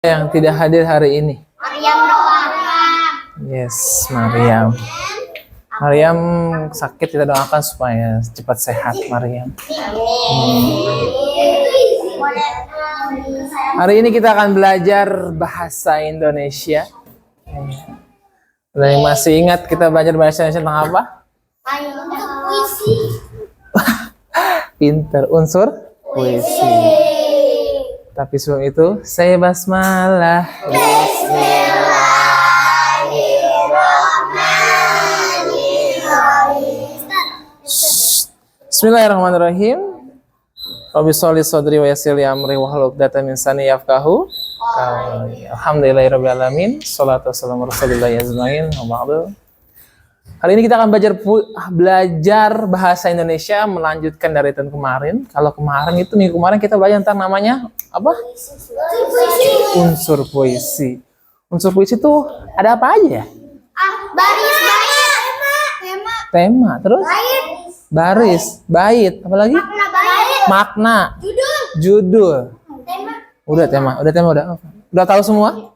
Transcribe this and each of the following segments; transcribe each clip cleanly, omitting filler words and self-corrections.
yang tidak hadir hari ini? Maryam doang. Yes, Maryam. Maryam sakit, kita doakan supaya cepat sehat, Maryam. Hari ini kita akan belajar bahasa Indonesia. Ada yang masih ingat kita belajar bahasa Indonesia tentang apa? Puisi. Pinter, unsur puisi. Tapi sebelum itu, saya basmalah. Bismillahirrahmanirrahim. Rabbi sholli shodri wa yassir li amri wahlul 'uqdatam min lisani yafqahu qawli. Alhamdulillahirabbil alamin. Shalatu wassalamu ala rasulillah ajmain. Hari ini kita akan belajar bahasa Indonesia, melanjutkan dari tahun kemarin. Kalau kemarin itu minggu kemarin kita belajar tentang namanya apa? Unsur puisi. Unsur puisi itu ada apa aja ya? Baris, Tema, terus? Baris, bait, apa lagi? Makna, judul. Udah tahu semua?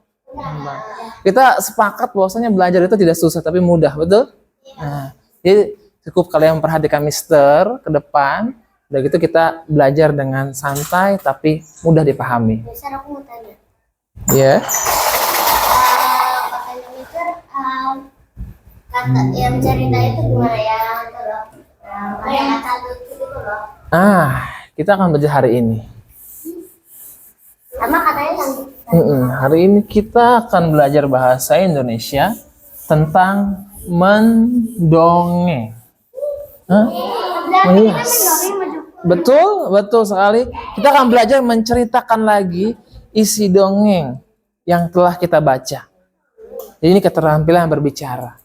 Kita sepakat bahwasanya belajar itu tidak susah tapi mudah, betul? Nah, jadi cukup kalian memperhatikan Mister ke depan. Udah gitu kita belajar dengan santai tapi mudah dipahami. Besar aku mau tanya. Ya. Katanya Mister, kata yang cerita itu gimana ya? Ada kata lucu gitu loh. Kita akan belajar hari ini. Sama katanya Hari ini kita akan belajar bahasa Indonesia tentang mendongeng. Yes. Betul sekali. Kita akan belajar menceritakan lagi isi dongeng yang telah kita baca. Jadi ini keterampilan berbicara.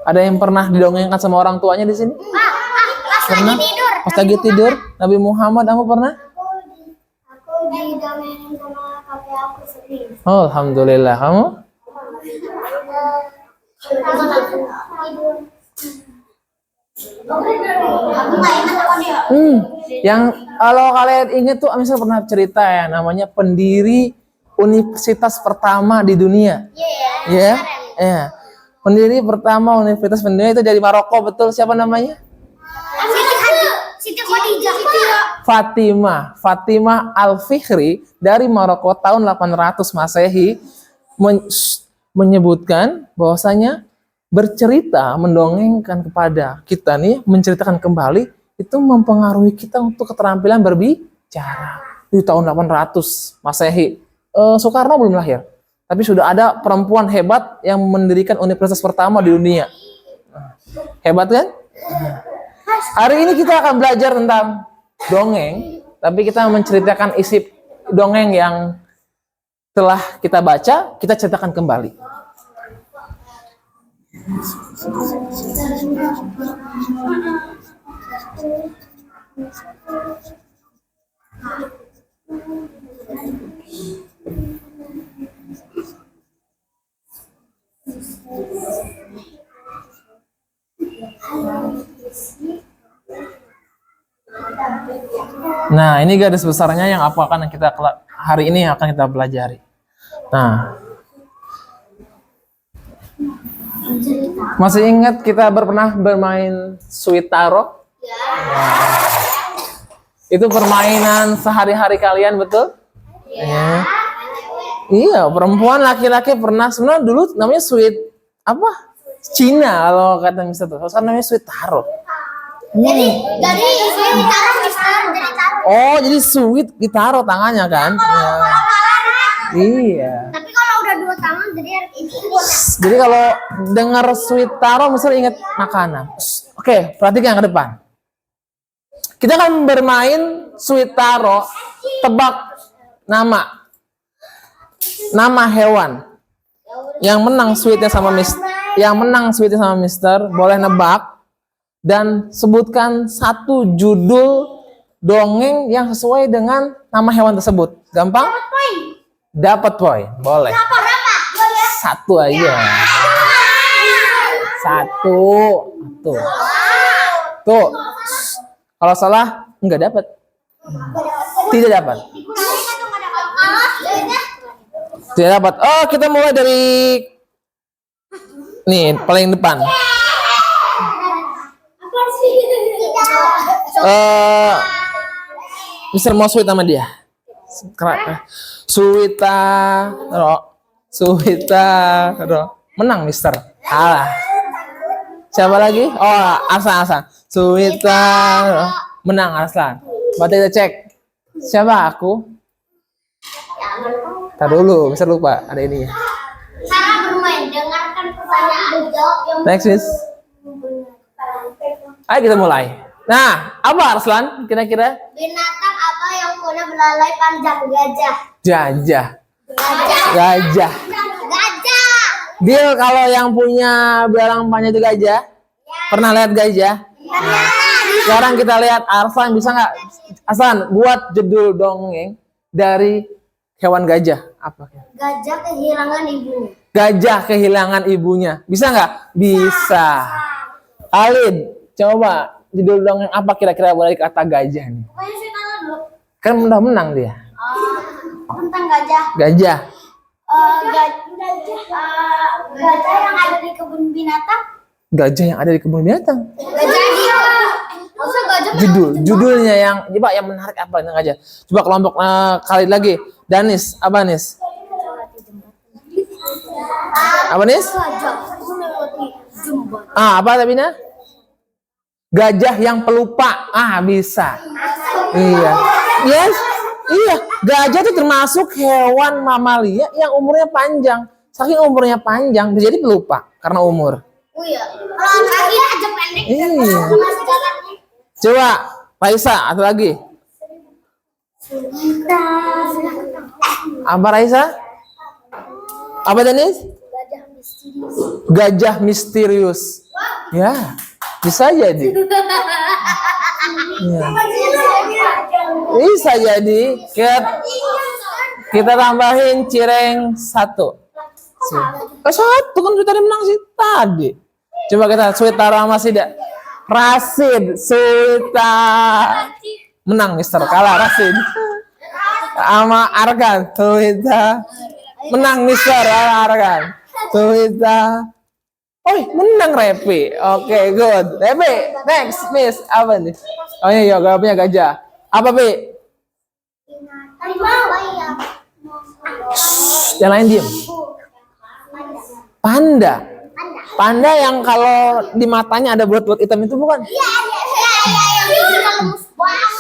Ada yang pernah didongengkan sama orang tuanya di sini? Pernah? Pas lagi tidur, Nabi Muhammad, kamu pernah? Aku didongengin sama kakek aku sendiri. Oh, alhamdulillah. Kamu? Yang kalau kalian ingat tuh, misalnya pernah cerita ya, namanya pendiri universitas pertama di dunia. Ya. Pendiri pertama universitas dunia itu dari Maroko, betul? Siapa namanya? Siti Khadijah. Fatimah Al-Fihri dari Maroko tahun 800 Masehi menyebutkan bahwasanya bercerita, mendongengkan kepada kita nih, menceritakan kembali itu mempengaruhi kita untuk keterampilan berbicara. Di tahun 800 Masehi, Soekarno belum lahir, tapi sudah ada perempuan hebat yang mendirikan universitas pertama di dunia. Hebat kan? Hari ini kita akan belajar tentang dongeng, tapi kita menceritakan isi dongeng yang telah kita baca, kita ceritakan kembali. Nah, ini garis besarnya yang kita hari ini akan kita pelajari. Nah, masih ingat kita pernah bermain Sweet Taro? Itu permainan sehari-hari kalian, betul? Ya. Iya, perempuan, laki-laki pernah. Sebenarnya dulu namanya Sweet apa? Cina kalau kata Mister tuh. Sekarang namanya Sweet Taro. Jadi sweet ditaruh Mister, jadi taruh. Oh, jadi sweet ditaruh tangannya kan? Iya. Tapi kalau udah 2 tangan jadi ini. Jadi kalau dengar sweet taro, misalnya ingat makanan. Oke, perhatikan ke depan. Kita akan bermain sweet taro, tebak nama hewan. Yang menang sweetnya sama Mister boleh nebak dan sebutkan satu judul dongeng yang sesuai dengan nama hewan tersebut. Gampang? Dapat poin. Boleh. Berapa? Satu aja. Tuh. Kalau salah nggak dapat. Tidak dapat. Tidak dapat. Oh, kita mulai dari nih paling depan. Apa sih? Mister mau sweet sama dia. Suwita, menang Mister. Kalah. Siapa lagi? Oh, Arslan. Suwita, menang Arslan. Berarti kita cek. Siapa aku? Tar dulu, Mister lupa ada ininya. Cara bermain, dengarkan pertanyaan jawab yang Next, Miss. Ayo kita mulai. Nah, apa Arslan kira-kira? binatang apa yang punya belalai panjang? Gajah. Gajah. Gajah. Gajah. Gajah. Deal kalau yang punya belang panjang itu gajah. Pernah lihat gajah? Sekarang kita lihat Arslan bisa nggak? Arslan buat judul dongeng dari hewan gajah. Apa? Gajah kehilangan ibunya. Gajah kehilangan ibunya. Bisa nggak? Bisa. Alin, coba judul dongeng apa kira-kira boleh kata gajah nih? Pokoknya saya tahu dulu. Kan udah menang dia. Tentang gajah. Gajah. Gajah yang ada di kebun binatang. Gajah yang ada di kebun binatang. Gajah dia. Masa gajah Judulnya yang coba yang menarik apa tentang gajah? Coba kelompok kali lagi. Danis, apa Nis? Apa Nis? Gajah melewati jembatan. Apa tapi Nah? Gajah yang pelupa. Bisa. Iya. Yes. Iya, gajah itu termasuk hewan mamalia yang umurnya panjang. Saking umurnya panjang, bisa jadi pelupa karena umur. Oh iya. Kalau kakinya aja pendek. Iya. Masih jalannya. Coba, Raisa, atau lagi. Apa Raisa? Apa Denis? Gajah misterius. Gajah misterius. Ya, bisa jadi. Ya. Bisa jadi. Kita tambahin cireng 1. Satu kan kita tadi menang sih tadi. Coba kita Suwita Ramasida. Rasid, Suwita. Menang Mister, kalah Rasid. Sama Arkan, Suwita. Menang Mister, Arkan. Suwita. Oh, menang Repi. Oke, good. Repi, next, Miss. Apa nih? Oh iya, jawabnya gajah. Apa, Pi? Yang lain diem. Panda. Panda yang kalau di matanya ada bulat-bulat hitam itu bukan? Iya. Lemus banget.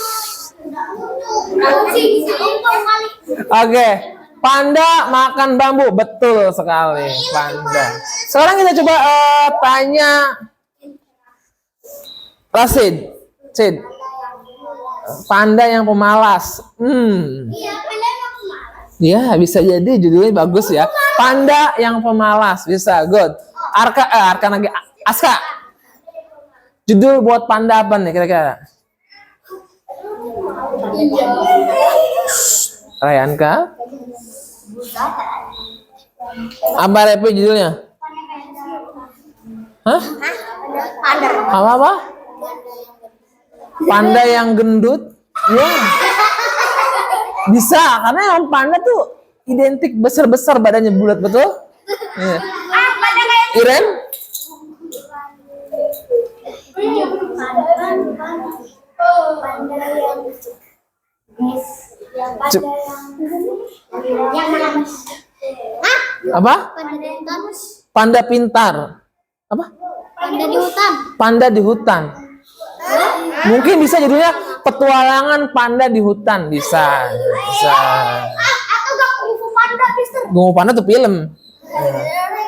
Oke. Panda makan bambu. Betul sekali. Panda. Sekarang kita coba tanya Rasid. Sid. Panda yang pemalas. Iya, panda yang malas. Ya, bisa jadi judulnya bagus ya. Panda yang pemalas. Bisa, good. Arka lagi. Aska. Judul buat panda apa nih kira-kira? Rayanka. Apa Repi judulnya? Hah? Apa? Panda yang gendut? Ya. Bisa, karena yang panda tuh identik besar-besar badannya bulat, betul? Iya. Iren? Apa? Panda pintar. Apa? Panda di hutan. Panda di hutan. Mungkin bisa judulnya petualangan panda di hutan. Bisa. Atau gak Kung Fu Panda, Mister? Kung Fu Panda tuh film.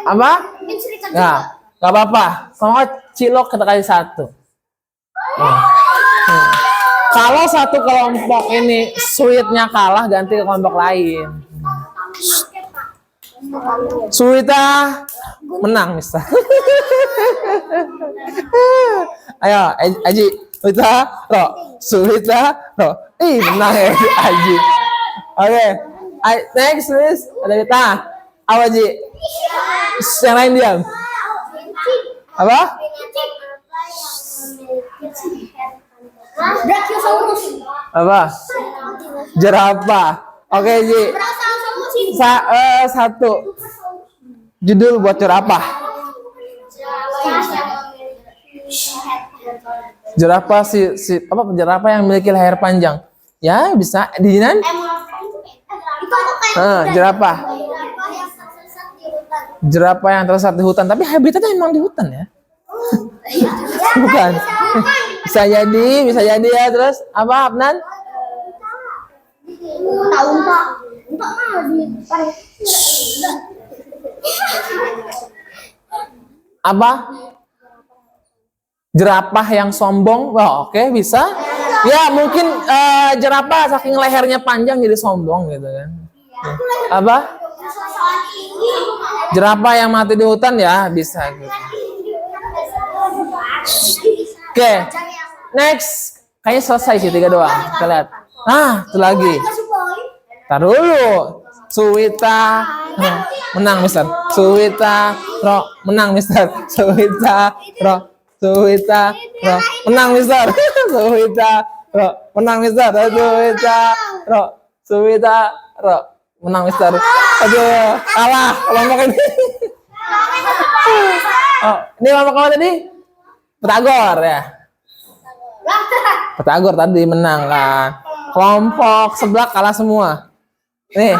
Apa? Mungkin cerita juga. Nah, gak apa-apa. Kalau cilok kita kasih 1. Kalau satu kelompok ini sweetnya kalah, ganti ke kelompok lain. Suwita menang, Mister. Ayo, Aji, Suwita, menang ya, Aji. Oke, next, Miss. Ada kita. Apa, Ji? Yang lain diam. Apa? Brachiosaurus. Apa? Jerapah. Oke, Ji. Satu judul buat jerapah. Jerapah jerapah yang memiliki leher panjang. Ya, bisa diinan. Jerapah. Jerapah yang tersesat di hutan, tapi habitatnya memang di hutan ya. Bukan. Bisa jadi ya. Terus apa, Abnan? Apa? Jerapah yang sombong. Oh, oke, bisa. Ya, mungkin jerapah saking lehernya panjang jadi sombong gitu kan. Apa? Jerapah yang mati di hutan ya, bisa gitu. Oke. Next. Kayaknya selesai sih 3 doang. Kita lihat. Itu lagi. Tar dulu. Suwita menang Mister. Suwita Ro menang Mister. Suwita Ro menang Mister. Suwita Ro menang Mister. Suwita Ro menang Mister. Aduh, kalah kelompok ini. Oh, ini kelompok apa tadi? Pythagor ya. Pythagor tadi menang kan. Kelompok sebelah kalah semua. Nih.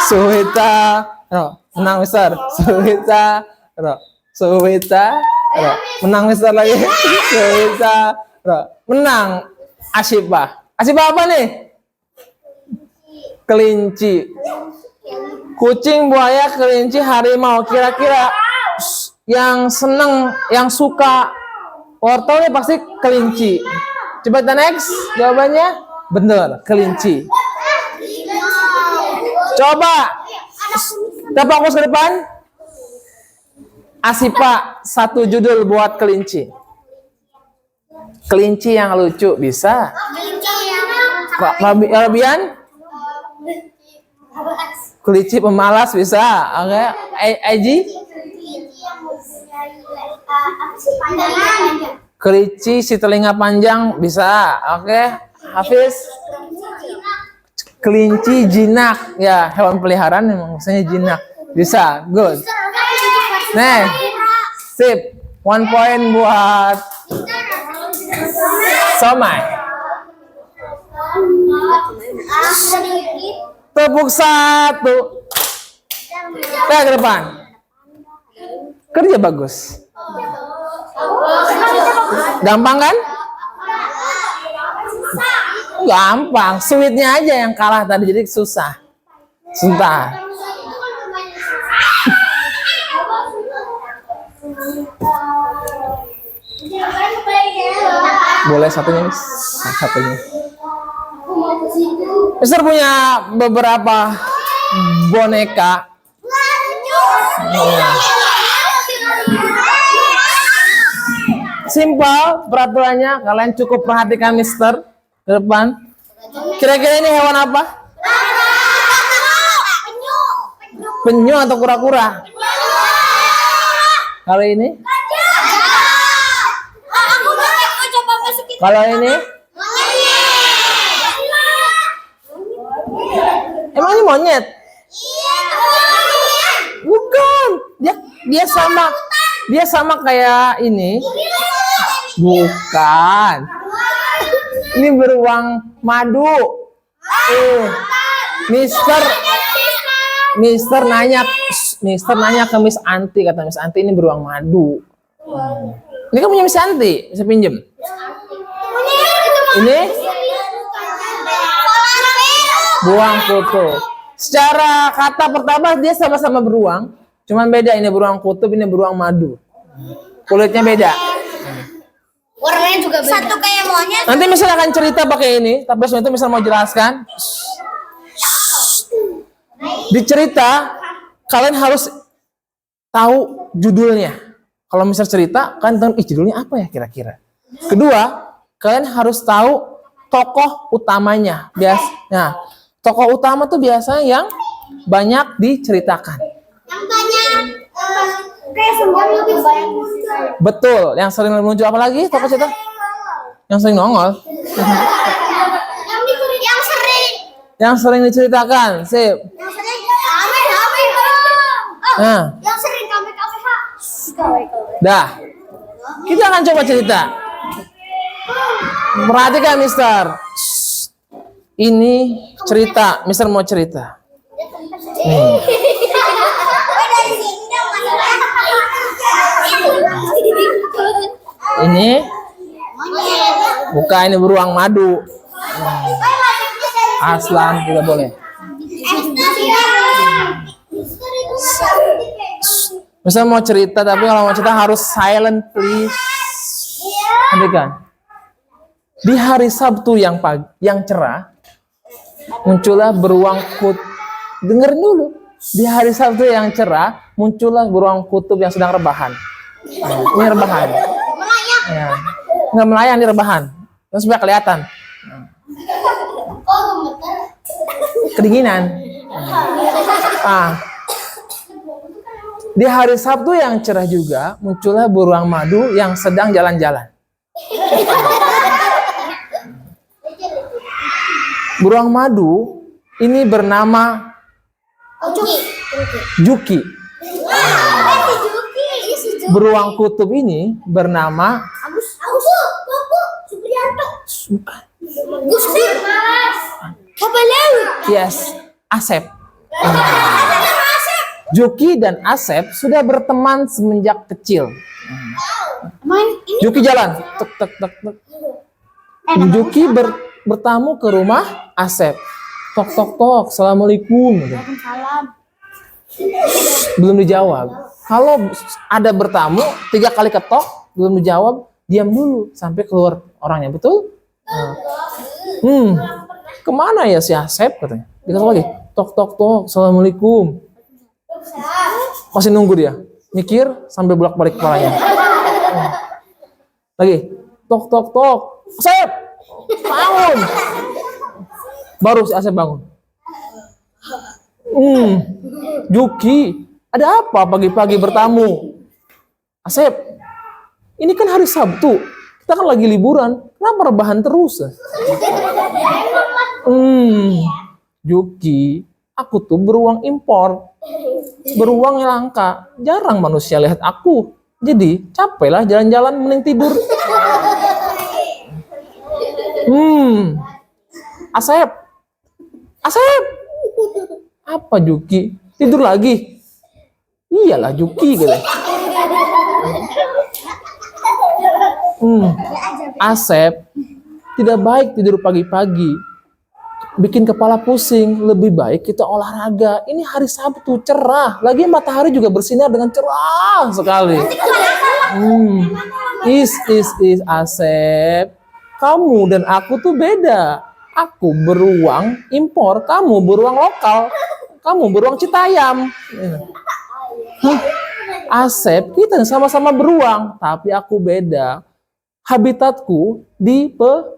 Suwita Ro menang Mister. Suwita Ro menang Mister lagi. Suwita Ro menang. Asyifa apa nih? Kelinci. Kucing, buaya, kelinci, harimau. Kira-kira yang seneng, yang suka wortel nih pasti kelinci. Coba kita next jawabannya. Bener, kelinci. Coba kita fokus ke depan. Asyifa, 1 judul buat kelinci. Kelinci yang lucu bisa. Lebihan? Kelinci pemalas bisa. Oke, Aji? Kelinci si telinga panjang bisa. Oke, Hafiz? Kelinci jinak, ya hewan peliharaan memang maksudnya jinak, bisa, good. Nih, sip, 1 point buat Somai. Tepuk 1. Ke depan. Kerja bagus. Gampang kan? Gampang, sweetnya aja yang kalah tadi, jadi susah. Sebentar. Boleh satunya, Miss? Satunya. Mister punya beberapa boneka. Simpel peraturannya, kalian cukup perhatikan Mister ke depan. Kira-kira ini hewan apa? Penyu atau kura-kura? Kalau ini? Kalau ini? Emang ini monyet? Bukan. Dia sama kayak ini. Bukan. Ini beruang madu. Mister nanya ke Miss Anti, kata Miss Anti ini beruang madu. Ini kan punya Miss Anti, bisa pinjem. Ini beruang kutub. Secara kata pertama dia sama-sama beruang, cuman beda, ini beruang kutub, ini beruang madu. Kulitnya beda. Warnanya juga beda. Satu kayak monyet. Nanti misalnya akan cerita pakai ini, tapi sebelum itu misal mau jelaskan. Di cerita kalian harus tahu judulnya. Kalau misal cerita, kalian tahu judulnya apa ya kira-kira. Kedua, kalian harus tahu tokoh utamanya. Biasanya, tokoh utama tuh biasanya yang banyak diceritakan. Yang banyak kayak semua lebih banyak. Betul, yang sering muncul apa lagi tokoh cerita? Yang sering nongol. Yang sering Yang sering diceritakan, sip. Yang sering Nah, Yang sering KWKWH. KWKWH. dah. Kita akan coba cerita. Perhatikan, Mister. Ini cerita, Mister mau cerita. Nih. Ini bukan, ini beruang madu. Aslan tidak boleh. Mister mau cerita, tapi kalau mau cerita harus silent, please. Perhatikan. Di hari Sabtu yang pagi, yang cerah, muncullah beruang kutub. Dengerin dulu. Di hari Sabtu yang cerah, muncullah beruang kutub yang sedang rebahan. Ini rebahan. Ya. Nggak melayang, ini rebahan. Terus supaya kelihatan. Kedinginan. Di hari Sabtu yang cerah juga, muncullah beruang madu yang sedang jalan-jalan. Beruang madu ini bernama Juki. Beruang kutub ini bernama Yes, Asep. Juki dan Asep sudah berteman semenjak kecil. Juki jalan, tek tek tek tek. Juki bertamu ke rumah Asep. Tok tok tok, assalamualaikum. Belum dijawab. Kalau ada bertamu 3 kali ketok belum dijawab, diam dulu sampai keluar orangnya, betul? Kemana ya si Asep katanya? Dikasih lagi, tok tok tok, assalamualaikum. Masih nunggu dia, mikir sambil bolak-balik kepalanya. Lagi, tok tok tok, Asep, bangun. Baru si Asep bangun. Juki, ada apa pagi-pagi bertamu? Asep, ini kan hari Sabtu, kita kan lagi liburan, kenapa rebahan terus? Juki, aku tuh beruang impor, beruang yang langka, jarang manusia lihat aku, jadi capek lah jalan-jalan mending tidur. Asep, apa Juki? Tidur lagi? Iyalah Juki gitu. Asep, tidak baik tidur pagi-pagi. Bikin kepala pusing, lebih baik kita olahraga. Ini hari Sabtu, cerah. Lagi matahari juga bersinar dengan cerah sekali. Asep. Kamu dan aku tuh beda. Aku beruang impor, kamu beruang lokal. Kamu beruang Citayam. Asep, kita sama-sama beruang, tapi aku beda. Habitatku di gunungan.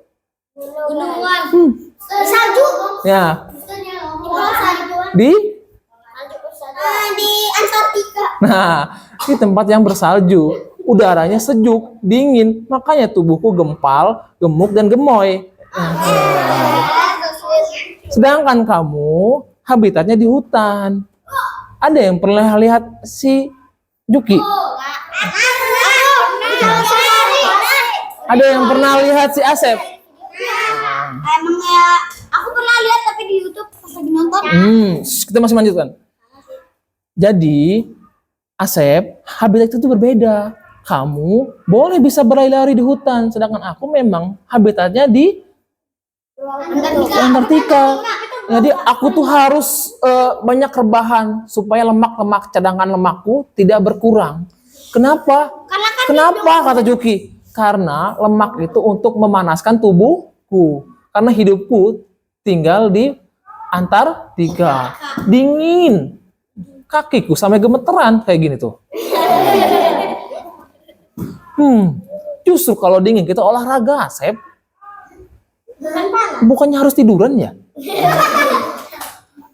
Salju. Ya. Di Antartika. Nah, di tempat yang bersalju, udaranya sejuk, dingin, makanya tubuhku gempal, gemuk dan gemoy. Sedangkan kamu habitatnya di hutan. Ada yang pernah lihat si Juki? Ada yang pernah lihat si Asep? Emang ya, aku pernah lihat tapi di YouTube pas lagi nonton. Kita masih lanjutkan. Jadi, Asep, habitat itu berbeda. Kamu boleh bisa berlari-lari di hutan, sedangkan aku memang habitatnya di Antartika. Jadi aku tuh harus banyak rebahan supaya lemak-lemak cadangan lemakku tidak berkurang. Kenapa? Kenapa kata Juki? Karena lemak itu untuk memanaskan tubuhku. Karena hidupku tinggal di Antartika. Dingin. Kakiku sampai gemeteran kayak gini tuh. Justru kalau dingin kita olahraga, Sep. Bukannya harus tiduran ya?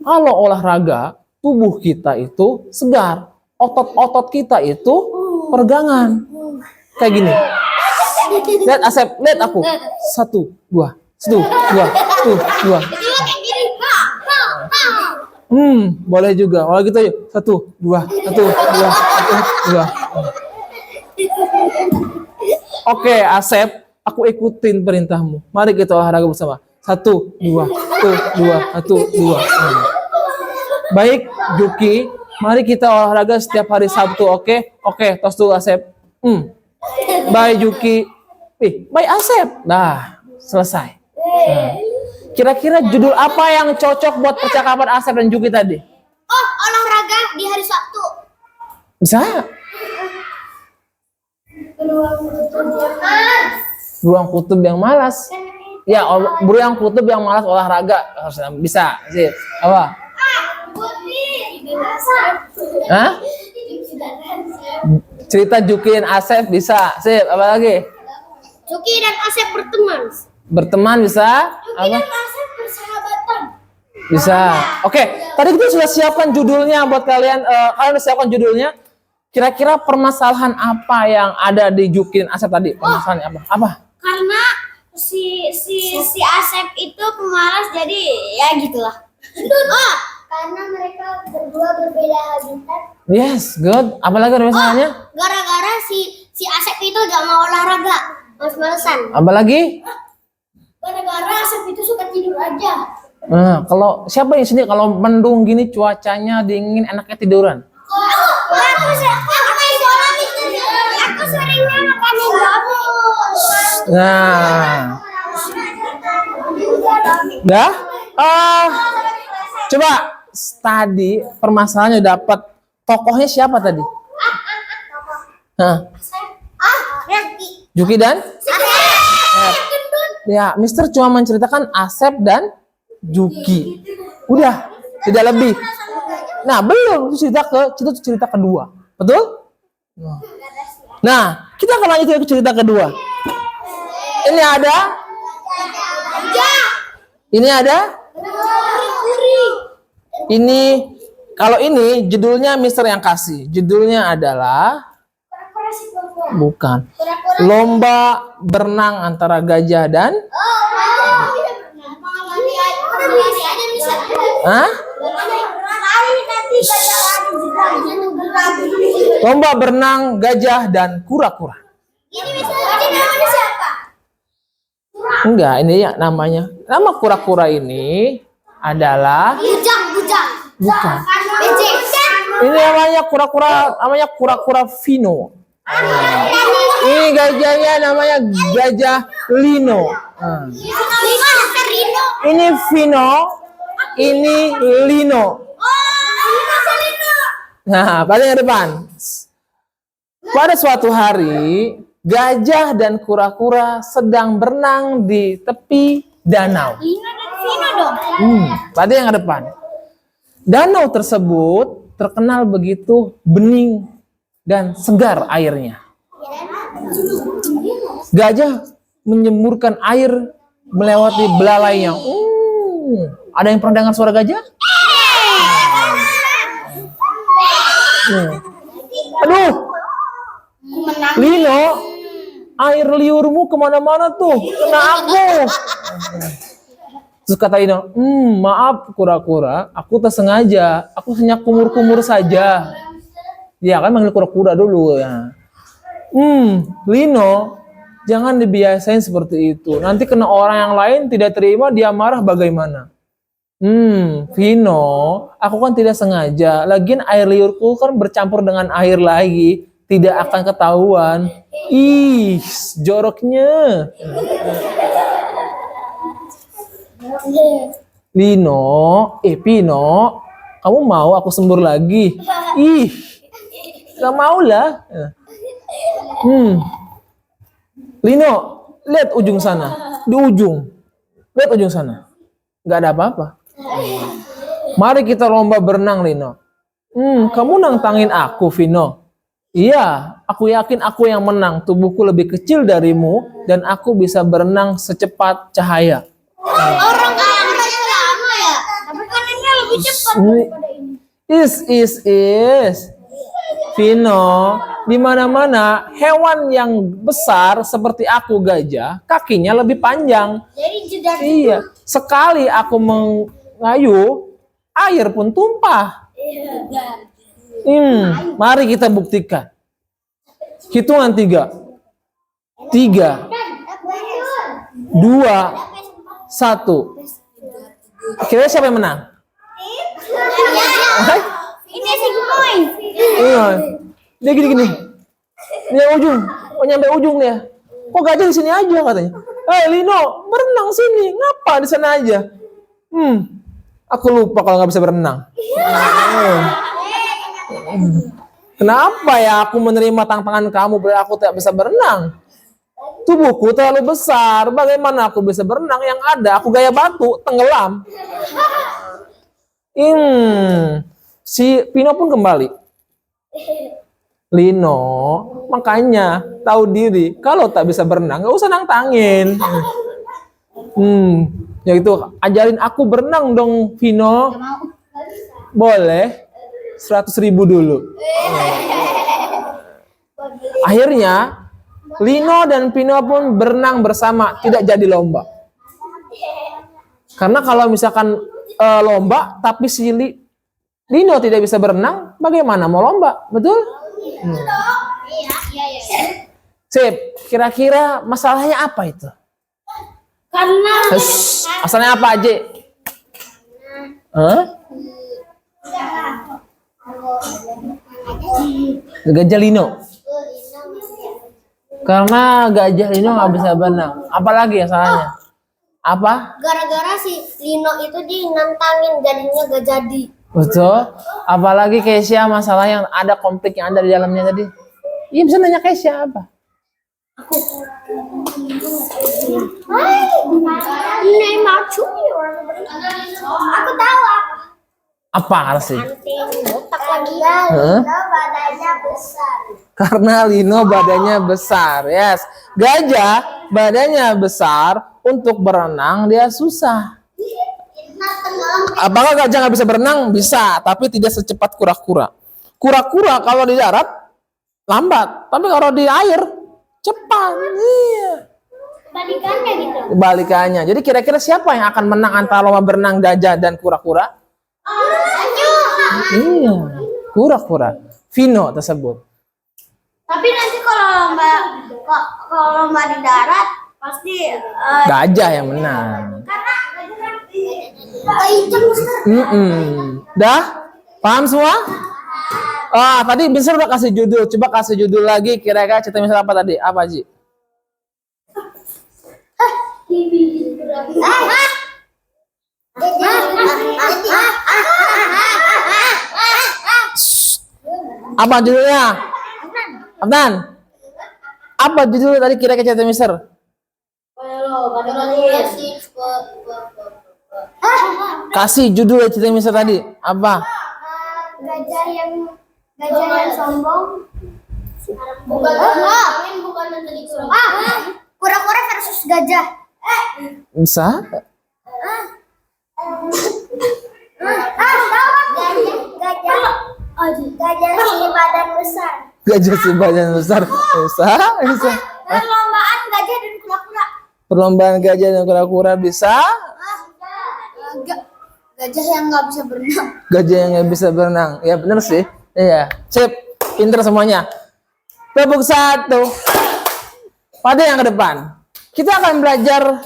Kalau olahraga, tubuh kita itu segar. Otot-otot kita itu peregangan. Kayak gini. Lihat Asep, lihat aku. 1, 2, 1, 2, 1, 2. Boleh juga. Kalau gitu yuk. 1, 2, 1, 2, 1, 2. Oke, Asep, aku ikutin perintahmu. Mari kita olahraga bersama. 1, 2, 1, 2, 1, 2. Baik, Juki. Mari kita olahraga setiap hari Sabtu, oke? Oke, tos dulu Asep. Bye Juki. Bye Asep. Nah, selesai. Kira-kira judul apa yang cocok buat percakapan Asep dan Juki tadi? Oh, olahraga di hari Sabtu. Bisa? Beruang kutub yang malas. Ya, beruang kutub yang malas olahraga. Bisa sih. Apa? Hah? Cerita Juki dan Asep bisa. Sip, apa lagi? Juki dan Asep berteman. Berteman bisa? Juki dan Asep bersahabatan. Bisa. Oke, tadi kita sudah siapkan judulnya buat kalian. Kalian sudah siapkan judulnya. Kira-kira permasalahan apa yang ada di Juki dan Asep tadi? Permasalahannya apa? Apa? Karena si Asep itu pemalas, jadi ya gitulah. Oh, karena mereka berdua berbeda habitat. Yes, good. Apalagi ada masalahnya? Gara-gara si Asep itu gak mau olahraga, males-malesan. Apa lagi? Gara-gara Asep itu suka tidur aja. Nah, kalau siapa di sini kalau mendung gini cuacanya dingin enaknya tiduran? Aku seringnya makan Indomie. Nah, dah? Coba tadi permasalahannya dapat tokohnya siapa tadi? Juki dan? Ya, Mister cuma menceritakan Asep dan Juki. Udah, tidak lebih. Nah, belum itu cerita kedua. Betul? Nah, kita akan lanjut ke cerita kedua. Ini ada? Ini ada? Ini, kalau ini judulnya Mister yang kasih. Judulnya adalah bukan. Lomba berenang antara gajah dan lomba berenang gajah dan kura-kura. Ini namanya siapa? Enggak, ini ya namanya. Nama kura-kura ini adalah Bujang. bukan. Becek. Ini namanya kura-kura Vino. Ini gajahnya namanya gajah Lino. Ini Vino, ini Lino. Nah, pada yang depan. Pada suatu hari, gajah dan kura-kura sedang berenang di tepi danau. Pada yang depan. Danau tersebut terkenal begitu bening dan segar airnya. Gajah menyemburkan air melewati belalainya. Ada yang pernah dengar suara gajah? Aduh, Lino, air liurmu kemana-mana tuh, kena aku. Terus kata Lino, maaf kura-kura, aku tersengaja, aku hanya kumur-kumur saja. Ya kan manggil kura-kura dulu ya. Lino, jangan dibiasain seperti itu. Nanti kena orang yang lain tidak terima, dia marah bagaimana? Vino, aku kan tidak sengaja. Lagian air liurku kan bercampur dengan air lagi, tidak akan ketahuan. Ih, joroknya. Lino, Pino, kamu mau aku sembur lagi? Ih, gak mau lah. Lino, lihat ujung sana. Di ujung. Lihat ujung sana. Gak ada apa-apa. Mari kita lomba berenang, Lino. Kamu nantangin aku, Vino. Iya, aku yakin aku yang menang. Tubuhku lebih kecil darimu dan aku bisa berenang secepat cahaya. Orang kayaknya lama ya, tapi kan ini lebih cepat daripada ini. Is. Vino, di mana-mana hewan yang besar seperti aku gajah, kakinya lebih panjang. Jadi jedar. Iya, sekali aku mengayuh, air pun tumpah. Mari kita buktikan. Hitungan 3. 3, 2, 1. Kira siapa yang menang? Ini si Gemoy. Iya. Dia gini. Dia ujung. Oh, nyampe ujung dia. Kok gajah di sini aja katanya. Lino, berenang sini. Ngapa di sana aja? Aku lupa kalau nggak bisa berenang. Kenapa ya aku menerima tantangan kamu berarti aku tidak bisa berenang? Tubuhku terlalu besar. Bagaimana aku bisa berenang? Yang ada aku gaya batu, tenggelam. Si Pino pun kembali. Lino, makanya tahu diri. Kalau tak bisa berenang, nggak usah nantangin. Ya itu, ajarin aku berenang dong, Pino. Boleh. 100.000 dulu. Akhirnya Lino dan Pino pun berenang bersama, tidak jadi lomba. Karena kalau misalkan lomba, tapi si Lino tidak bisa berenang, bagaimana mau lomba? Betul? Sip, kira-kira masalahnya apa itu? Karena Masalahnya apa aja? Gajah Lino. Karena gajah Lino nggak bisa berenang. Apalagi ya salahnya? Apa? gara-gara si Lino itu dinantangin jadinya gak jadi. Betul. Apalagi Keisha masalah yang ada konflik yang ada di dalamnya tadi. Iya bisa nanya Keisha apa? Neymar Junior. Aku tahu apa. Apa sih? Anting botak lagi. Badannya besar. Karena Lino badannya besar. Yes. Gajah badannya besar, untuk berenang dia susah. Apakah gajah nggak bisa berenang? Bisa, tapi tidak secepat kura-kura. Kura-kura kalau di darat lambat, tapi kalau di air cepat. Iya. Balikannya gitu. Balikannya. Jadi kira-kira siapa yang akan menang antara lomba berenang gajah dan kura-kura? Iya, kura-kura. Vino tersebut. Tapi nanti kalau lomba di darat pasti Gajah yang menang. karena Dah? Paham semua? Tadi Bisa udah kasih judul. Coba kasih judul lagi. Kira-kira cerita misal apa tadi? Apa, Ji? Apa judulnya? Afnan? Apa judul tadi kira-kira cerita Mister? Kasih judul cerita Mister tadi. Apa? gajah yang sombong. Kura-kura versus gajah. Bisa? Gajah si badan besar. Gajah sebadan besar. Bisa? Bisa. Perlombaan gajah dan kura-kura. Perlombaan gajah dan kura-kura bisa? Gajah yang nggak bisa berenang. Gajah yang nggak bisa berenang. Ya bener sih. Iya. Sip. Pinter semuanya. Tepuk satu. Pada yang ke depan, kita akan belajar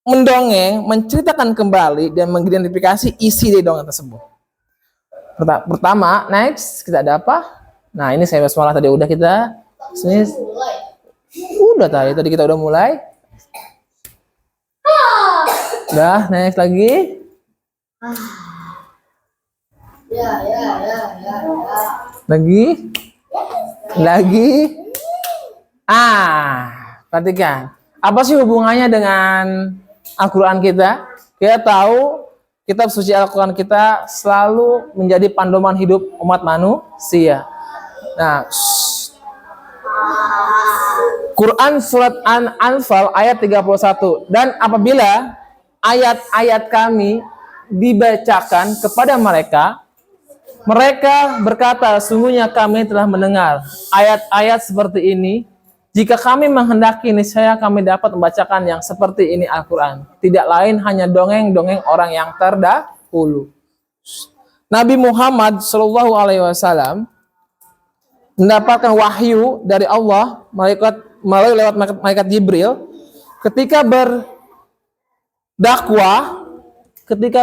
mendongeng, menceritakan kembali dan mengidentifikasi isi dari dongeng tersebut. Pertama, next kita ada apa? Nah ini saya semalam tadi udah kita. Sini. Udah tadi kita udah mulai. Udah, next lagi. Lagi. Perhatikan. Apa sih hubungannya dengan Al-Quran kita? Kita tahu kitab suci Al-Quran kita selalu menjadi panduan hidup umat manusia. Nah, Quran surat An-Anfal ayat 31. Dan apabila ayat-ayat kami dibacakan kepada mereka, mereka berkata, sungguhnya kami telah mendengar ayat-ayat seperti ini. Jika kami menghendaki, niscaya kami dapat membacakan yang seperti ini Al-Quran. Tidak lain hanya dongeng-dongeng orang yang terdahulu. Nabi Muhammad Shallallahu Alaihi Wasallam mendapatkan wahyu dari Allah melalui lewat malaikat Jibril ketika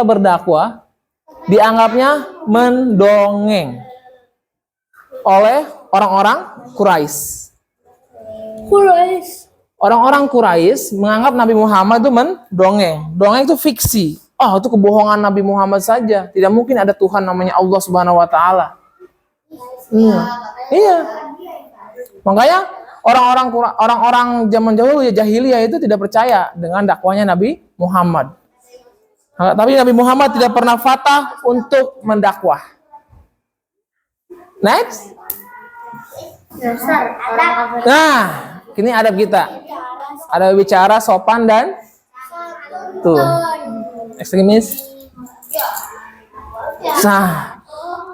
berdakwah dianggapnya mendongeng oleh orang-orang Quraisy. Orang-orang Quraisy menganggap Nabi Muhammad itu mendongeng. Dongeng itu fiksi. Oh, itu kebohongan Nabi Muhammad saja. Tidak mungkin ada Tuhan namanya Allah Subhanahu wa taala. Iya. Makanya orang-orang zaman jahiliyah itu tidak percaya dengan dakwanya Nabi Muhammad. Tapi Nabi Muhammad tidak pernah fatah untuk mendakwah. Next. Nah, ini adab kita. Ada bicara sopan dan tuh ekstremis. Nah,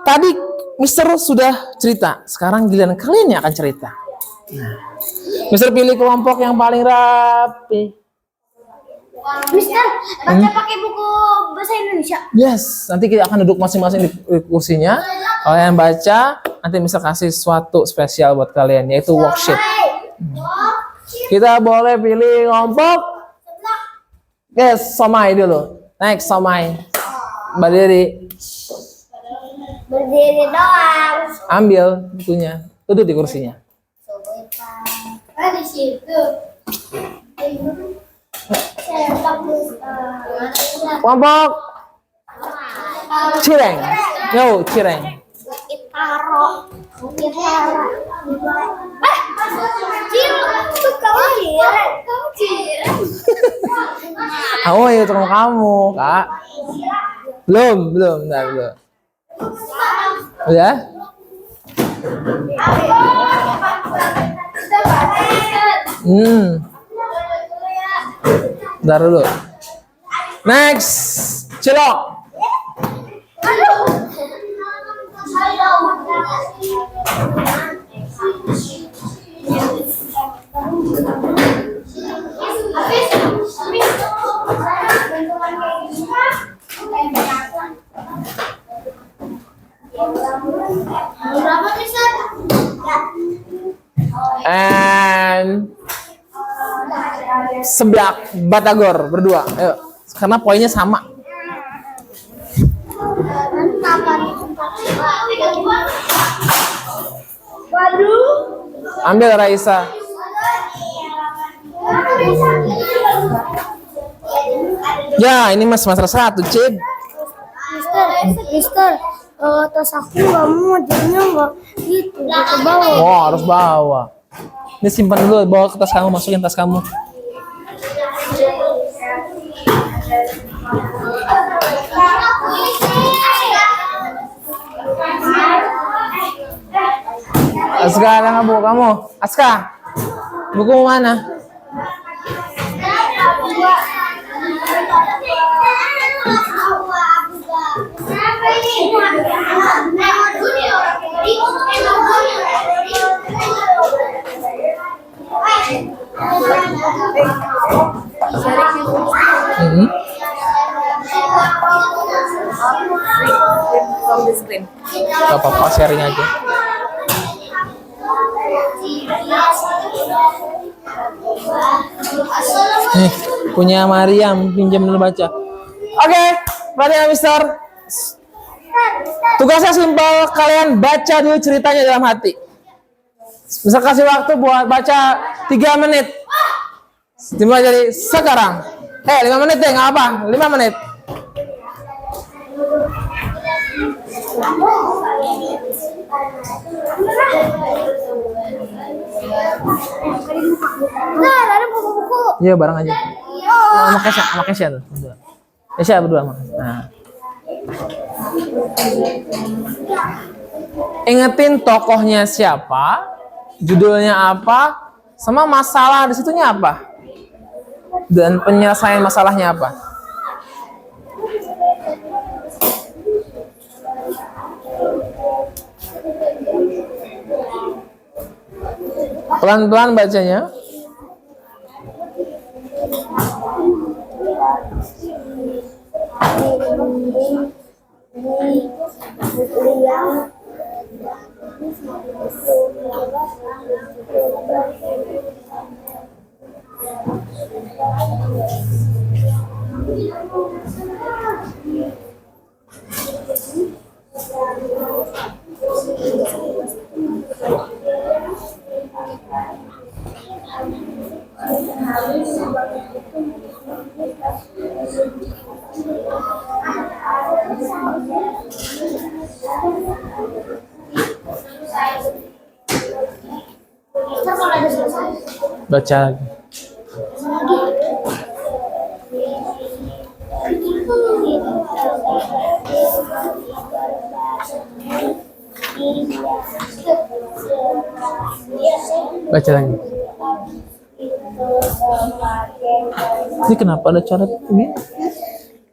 tadi Mister sudah cerita. Sekarang giliran kalian yang akan cerita. Nah, Mister pilih kelompok yang paling rapi. Mister, baca pakai buku bahasa Indonesia. Yes, nanti kita akan duduk masing-masing di kursinya. Kalian baca, nanti Mister kasih sesuatu spesial buat kalian, yaitu worksheet. Kita boleh pilih kelompok. Yes, somai dulu. Next, somai. Berdiri. Berdiri doang. Ambil bukunya. Duduk di kursinya. Di situ. Kelompok Cireng. Yo, Cireng. Itaro. Kamu Cireng. Oh iya, teman kamu, Kak. Belum. Nah, belum. Udah? Bentar dulu. Next, Cilok. And Seblak Batagor berdua. Ayo, karena poinnya sama. Waduh. Ambil Raisa. Ya, ini mas masalah 1, Cid. Mister, tas aku nggak mau, jadinya nggak gitu, ke bawah. Oh, harus bawa. Ini simpan dulu, bawa ke tas kamu, masukin tas kamu. Aska, ada nggak buku kamu? Aska, buku mana? Gak apa-apa, sharing aja. Nih, punya Mariam, pinjam dulu baca. Oke, perhatian Mister. Tugasnya simpel, kalian baca dulu ceritanya dalam hati. Bisa kasih waktu buat baca 3 menit. Dimulai dari sekarang. 5 menit deh, nggak apa, 5 menit. Nah, ada buku-buku. Iya, bareng aja. Sama Kesha tuh. Kesha berdua sama. Nah. Ingetin tokohnya siapa, judulnya apa, sama masalah di situnya apa, dan penyelesaian masalahnya apa. Pelan-pelan bacanya. Baca lagi. Baca lagi. Ini kenapa ada coret ini?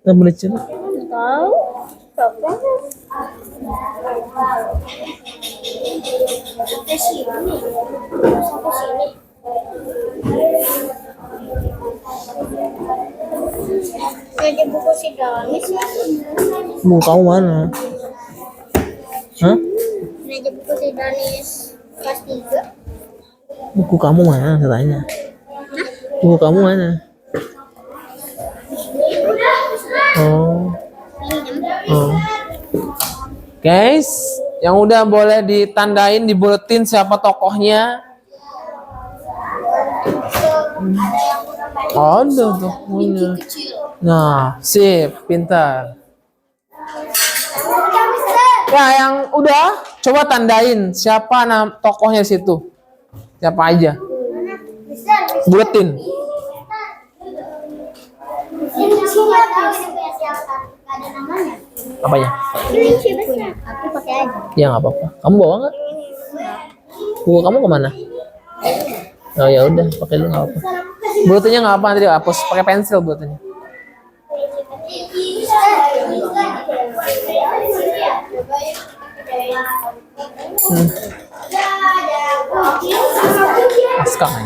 Nggak boleh coret. Tahu? Sampai sini. Sampai sini. Jadi buku si Danis ya? Buku kamu mana? Hah? Jadi buku si Danis kelas 3. Buku kamu mana? Saya tanya. Buku kamu mana? Oh. Oh. Guys, yang udah boleh ditandain, dibuletin siapa tokohnya? Ada tokohnya. Nah, sip, pintar. Ya, yang udah coba tandain siapa tokohnya di situ. Siapa aja? Buletin. Apanya? Aku pakai aja. Ya nggak apa-apa. Kamu bawa nggak? Buku kamu kemana? Oh ya udah, pakai dulu nggak apa. Buletinnya nggak apa, nanti hapus. Pakai pensil buletinnya. Aska kan?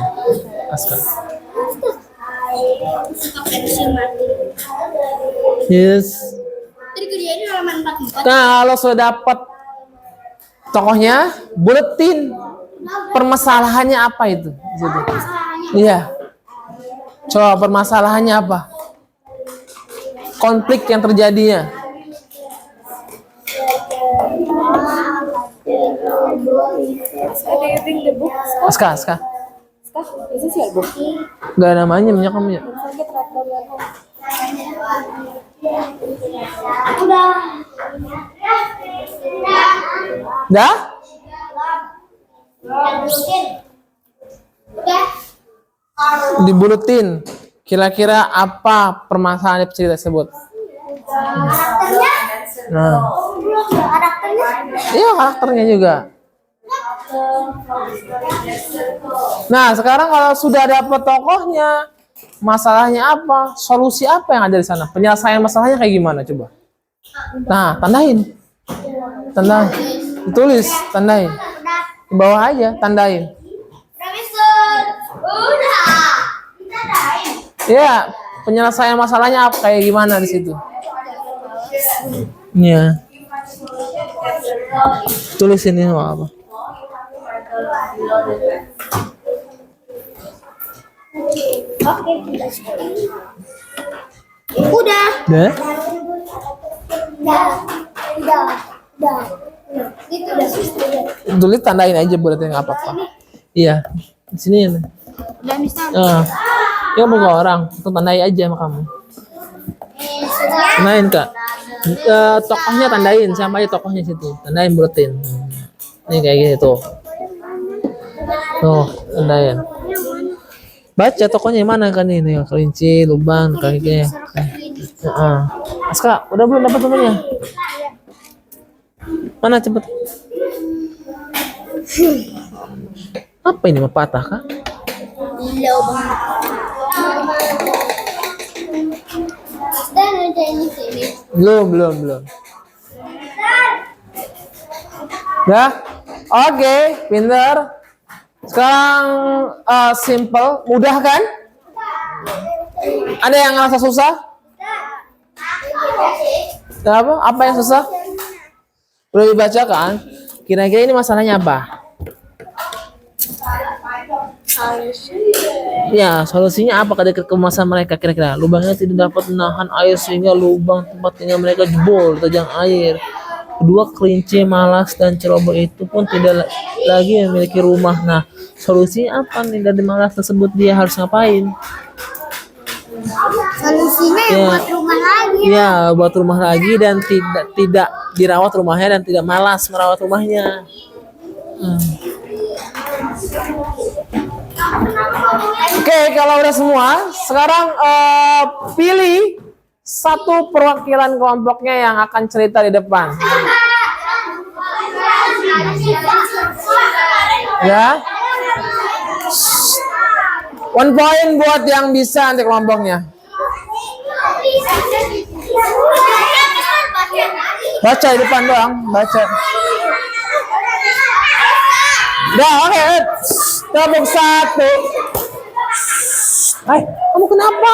Aska. Yes. Jadi kerjain halaman 44. Kalau sudah dapat tokohnya, buletin permasalahannya apa itu. Di situ. Iya. Coba permasalahannya apa? Konflik yang terjadinya. Aska. Gak ada namanya, banyak kamu ya. Dah? Dibuletin. Kira-kira apa permasalahan cerita tersebut? Nah. Iya, karakternya juga. Nah, sekarang kalau sudah dapat tokohnya, masalahnya apa? Solusi apa yang ada di sana? Penyelesaian masalahnya kayak gimana coba? Nah, tandain. Tandain. Tulis, tandain. Di bawah aja, tandain. Ya, penyelesaian masalahnya apa? Kayak gimana di situ? Iya. Tulis ini apa? Udah. Udah? Gitu. Tulis tandain aja buletin nggak apa-apa. Iya. Di sini ya. Udah misal. Ya mau orang, itu tandai aja sama kamu. Tandain kak. Tokohnya tandain, sama aja tokohnya situ. Tandain buletin. Ini kayak gini tuh. Tuh, tandain. Baca tokohnya mana kan ini? Kelinci, lubang, kayak gini. Aska, udah belum dapat temennya? Mana cepet? Apa ini patah kak? Belum. Ya, oke, pintar. Sekarang simple, mudah kan? Ada yang ngerasa susah? Apa yang susah? Udah dibaca kan? Kira-kira ini masalahnya apa? Ya, solusinya apa ketika kemasan mereka kira-kira? Lubangnya tidak dapat menahan air sehingga lubang tempat tinggal mereka jebol terjang air. Kedua, kelinci malas dan ceroboh itu pun tidak lagi memiliki rumah. Nah, solusinya apa nih dari malas tersebut? Dia harus ngapain? Solusinya Ya. buat rumah lagi. Ya, buat rumah lagi dan tidak dirawat rumahnya dan tidak malas merawat rumahnya. Oke, kalau udah semua, sekarang pilih satu perwakilan kelompoknya yang akan cerita di depan. Ya. 1 point buat yang bisa nanti kelompoknya. Baca di depan doang, baca. Dah, oke. Kelompok 1. Hai, kamu kenapa?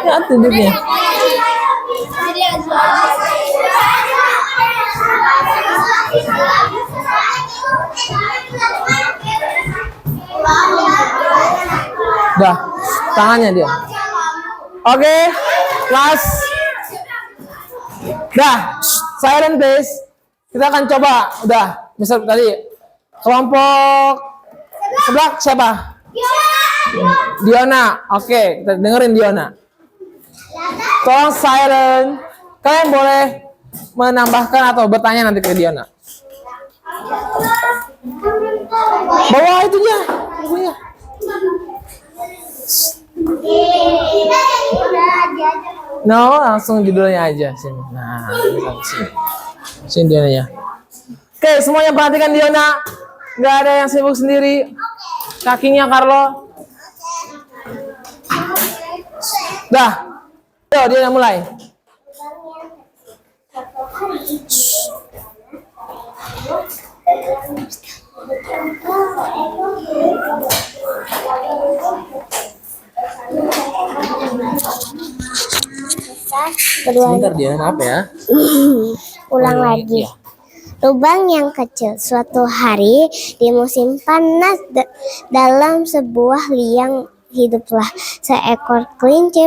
Ya, tidurnya. Dah, tangannya dia. Oke, kelas. Dah, silent please. Kita akan coba. Udah, misal tadi kelompok sebelah siapa? Diona. Oke, kita dengerin Diona. Tolong silent. Kalian boleh menambahkan atau bertanya nanti ke Diona. Bawa itunya, bukunya. No, langsung judulnya aja sini. Nah, sini. Sini Dionanya. Oke, semuanya perhatikan Diona. Nggak ada yang sibuk sendiri. Kakinya Carlo. Dah. Yo, Diona mulai. Sebentar dia, maaf ya. Ulang lagi. Ya. Lubang yang kecil. Suatu hari di musim panas dalam sebuah liang hiduplah seekor kelinci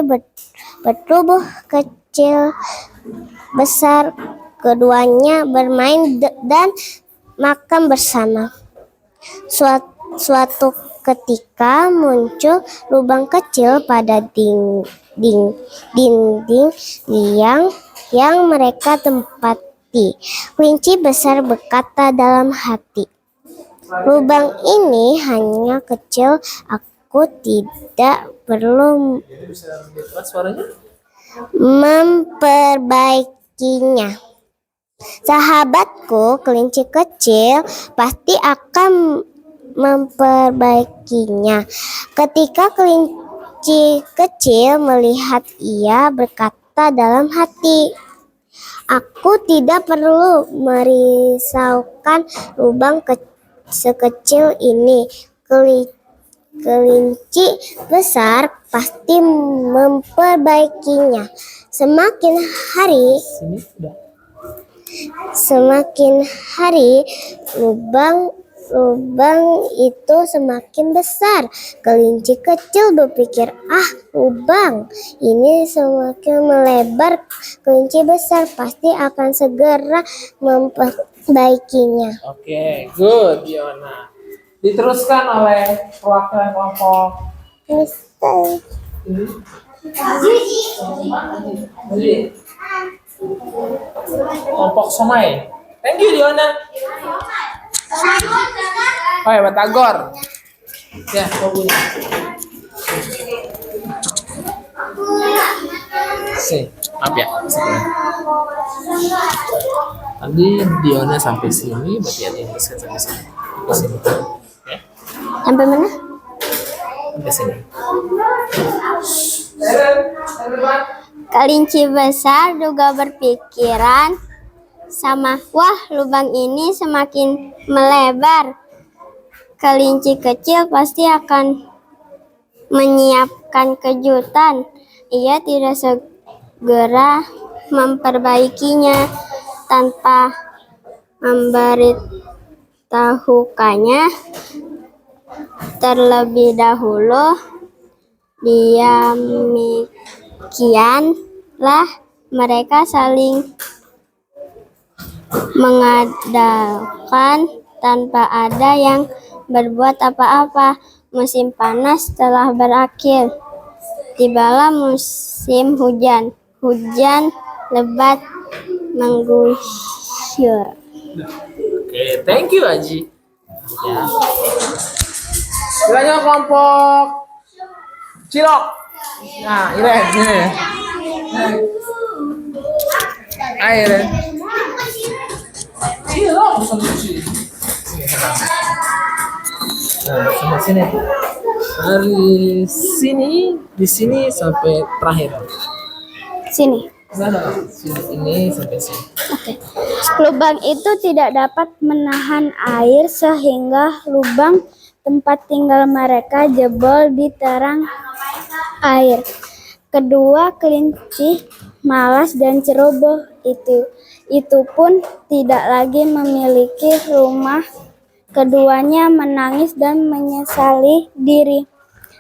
bertubuh kecil besar. Keduanya bermain dan makan bersama. Suatu ketika muncul lubang kecil pada dinding liang yang mereka tempati. Kelinci besar berkata dalam hati, "Lubang ini hanya kecil, aku tidak perlu memperbaikinya. Sahabatku kelinci kecil pasti akan memperbaikinya." Ketika kelinci kecil melihat, ia berkata dalam hati, "Aku tidak perlu merisaukan lubang sekecil ini. Kelinci besar pasti memperbaikinya." Semakin hari lubang itu semakin besar. Kelinci kecil berpikir, lubang ini semakin melebar. Kelinci besar pasti akan segera memperbaikinya. Oke, good, Diona. Diteruskan oleh perwakilan kelompok. Kelompok Somai. Thank you, Diona. Oh ya, Batagor. Ya, bukunya. Maaf ya. Tadi Diona sampai sini, berarti ada yang bisa sampai sini. Oke. Sampai mana? Sampai sini. Kelinci besar juga berpikiran sama, wah, lubang ini semakin melebar. Kelinci kecil pasti akan menyiapkan kejutan. Ia tidak segera memperbaikinya. tanpa memberitahukannya terlebih dahulu. Demikianlah mereka saling mengandalkan tanpa ada yang berbuat apa-apa. Musim panas telah berakhir. Tibalah musim hujan. Hujan lebat mengguyur. Oke, thank you Aji. Ya. Kiranya kelompok Cilok. Nah, Iren, ini. Ayo, Iren. Cilok bukan Cilok. Nah, sampai sini. Dari sini, di sini sampai terakhir. Sini. Sana, sini sampai sini. Oke. Lubang itu tidak dapat menahan air sehingga lubang tempat tinggal mereka jebol di terang air. Kedua kelinci malas dan ceroboh itu pun tidak lagi memiliki rumah. Keduanya menangis dan menyesali diri.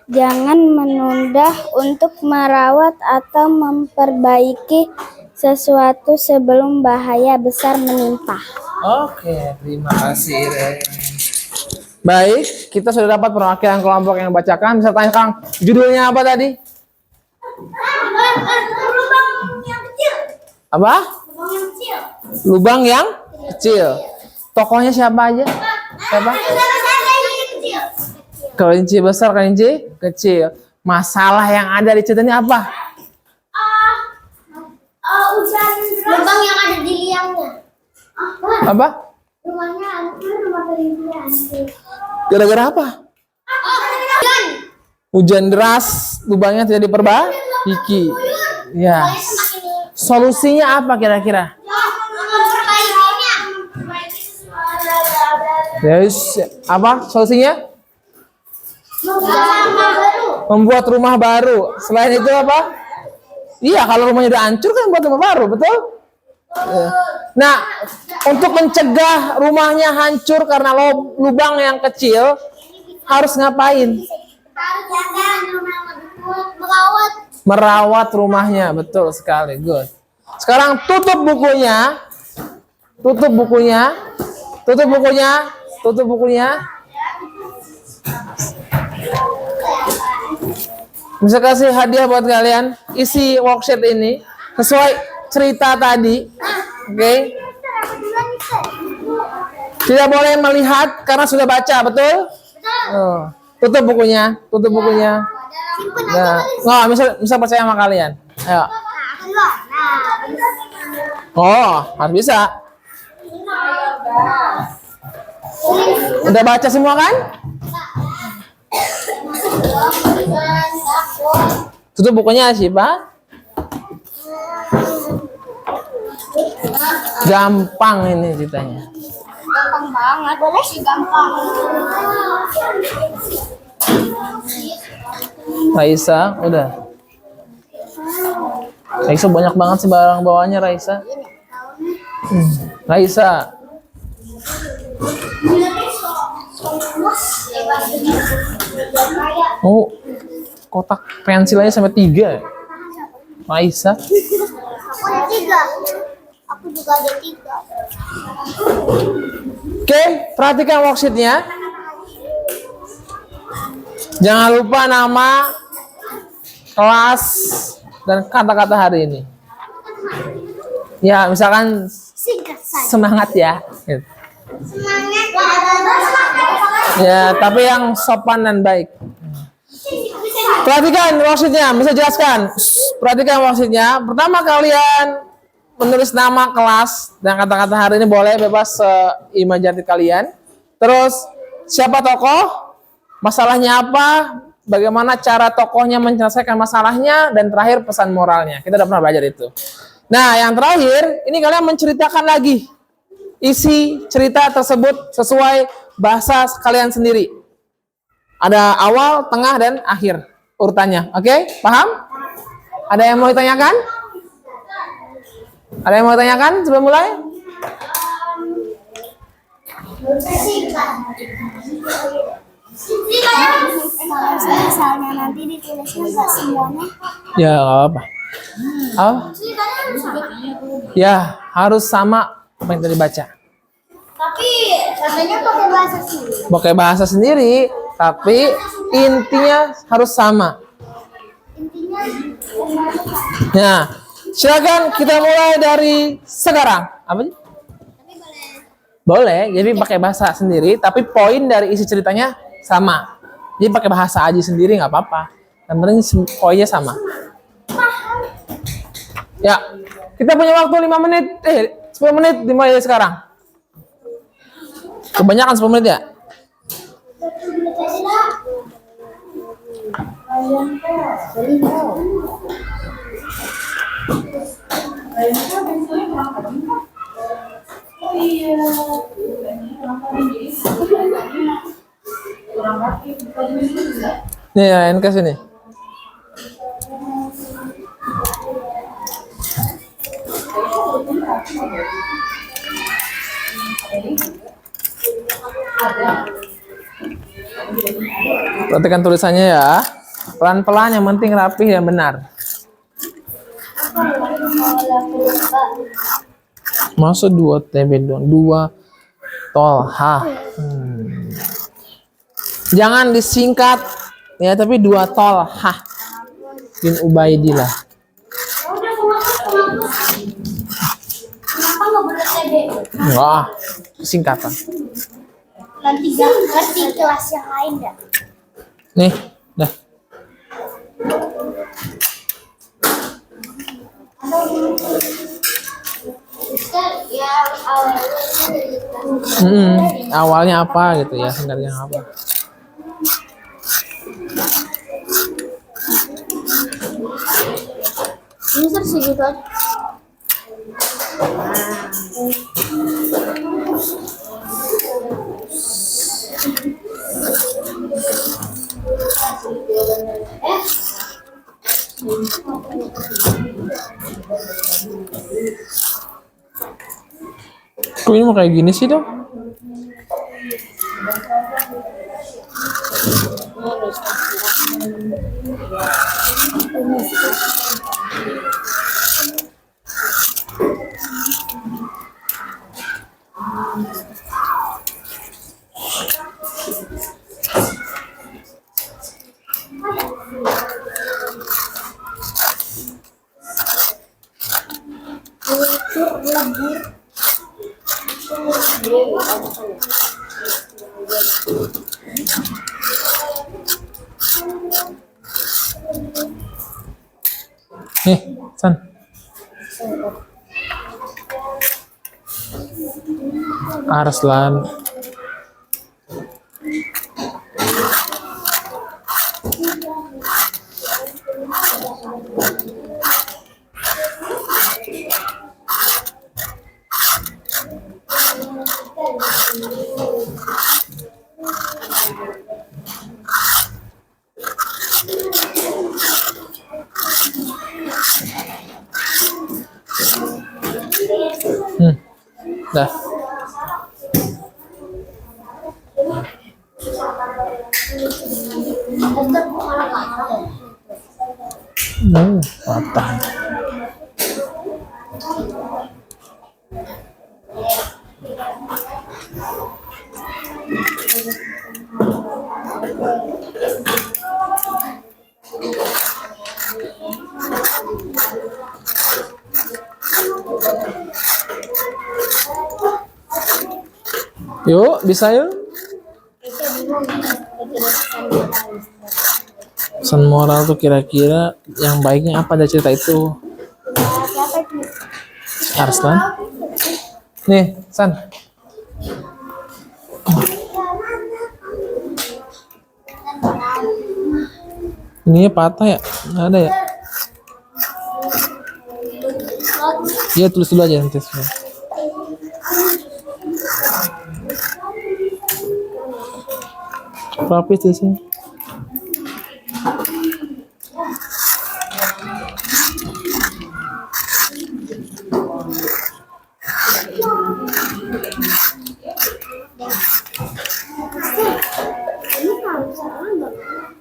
Jangan menunda untuk merawat atau memperbaiki sesuatu sebelum bahaya besar menimpa. Oke, terima kasih Iren. Baik, kita sudah dapat perwakilan kelompok yang bacakan. Bisa tanya Kang, judulnya apa tadi? Lubang yang kecil. Apa? Lubang yang kecil. Lubang yang kecil. Tokohnya siapa aja? Siapa? Kelinci besar, kelinci kecil. Masalah yang ada di cerita ini apa? Hujan deras. Lubang yang ada di liangnya. Apa? Rumahnya rumah kelinci hancur. Gara-gara apa? Hujan. Hujan deras, lubangnya tidak diperbaiki. Ya. Solusinya apa kira-kira? Yes. Apa solusinya? Membuat rumah baru. Selain itu apa? Iya, kalau rumahnya udah hancur kan buat rumah baru, betul? Nah, untuk mencegah rumahnya hancur karena lubang yang kecil, harus ngapain? Merawat rumahnya, betul sekali, good. Sekarang tutup bukunya, tutup bukunya, tutup bukunya, tutup bukunya. Bisa kasih hadiah buat kalian. Isi worksheet ini sesuai cerita tadi. Oke. Tidak boleh melihat karena sudah baca, betul? Oh. Tutup bukunya, tutup bukunya. Nah, nggak bisa percaya sama kalian. Ayo. Oh, harus bisa. Udah baca semua kan? Tutup bukunya Siapa? Gampang ini ceritanya. Gampang banget. Boleh sih gampang. Raisa, udah. Raisa banyak banget sih barang bawaannya Raisa. Raisa. Oh, kotak pensil aja sampai 3. Raisa. Aku ada 3. Aku juga ada 3. Oke, perhatikan worksheetnya. Jangan lupa nama, kelas, dan kata-kata hari ini. Ya, misalkan Singkat saja. semangat ya. Semangat. Ya, tapi yang sopan dan baik. Perhatikan worksheetnya, bisa jelaskan. Perhatikan worksheetnya. Pertama kalian menulis nama, kelas, dan kata-kata hari ini boleh bebas seimajinatif kalian. Terus siapa tokoh, masalahnya apa, bagaimana cara tokohnya menyelesaikan masalahnya, dan terakhir pesan moralnya. Kita udah pernah belajar itu. Nah, yang terakhir, ini kalian menceritakan lagi isi cerita tersebut sesuai bahasa kalian sendiri. Ada awal, tengah, dan akhir urutannya. Oke, paham? Ada yang mau ditanyakan? Ada yang mau ditanyakan sebelum mulai? Misalnya nanti ditulisnya nggak semuanya. Ya nggak apa-apa. Apa? Ya harus sama apa yang tadi baca. Tapi katanya pakai bahasa sendiri. Pakai bahasa sendiri, tapi intinya harus sama. Intinya Nah, silakan kita mulai dari sekarang. Apa sih? tapi boleh. Boleh, jadi pakai bahasa sendiri, tapi poin dari isi ceritanya sama. Jadi pakai bahasa aja sendiri nggak apa-apa. Yang penting poinnya sama. Ya, kita punya waktu 5 menit, 10 menit dimulai dari sekarang. Kebanyakan 10 menit ya? Nih, ya, NK sini. Perhatikan tulisannya ya. Pelan-pelan, yang penting rapih dan benar. Masa 2 TB doang? 2 tol H. Jangan disingkat ya, tapi 2 tol H. Bin Ubaidillah. Kenapa nggak boleh TB? Enggak, singkatan. Nanti ngerti kelas yang lain dah. Nih, dah. Ya awalnya Awalnya apa gitu ya, singkatnya apa? ini segitu aja. Kok ini mau kayak gini sih dong? Nih, San. Arslan. Dah. Patah. Yuk, bisa yuk. Pesan moral tuh kira-kira yang baiknya apa dari cerita itu? Arslan. Nih, San. Ininya patah ya? Nggak ada ya? Iya, tulis dulu aja nanti. Rapi tulisnya.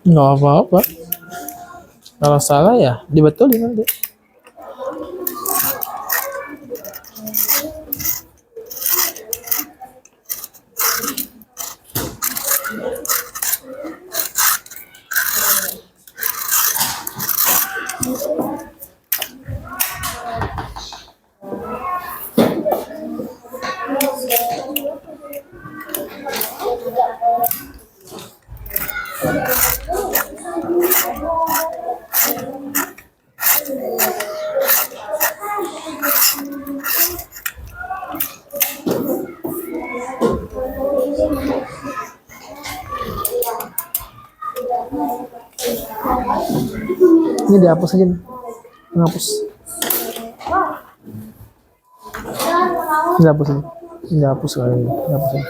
Nggak apa-apa. Kalau salah ya dibetulin nanti. Ini dihapus aja nih. Menghapus. Dihapus aja. Dihapus kali ini. Dihapus aja.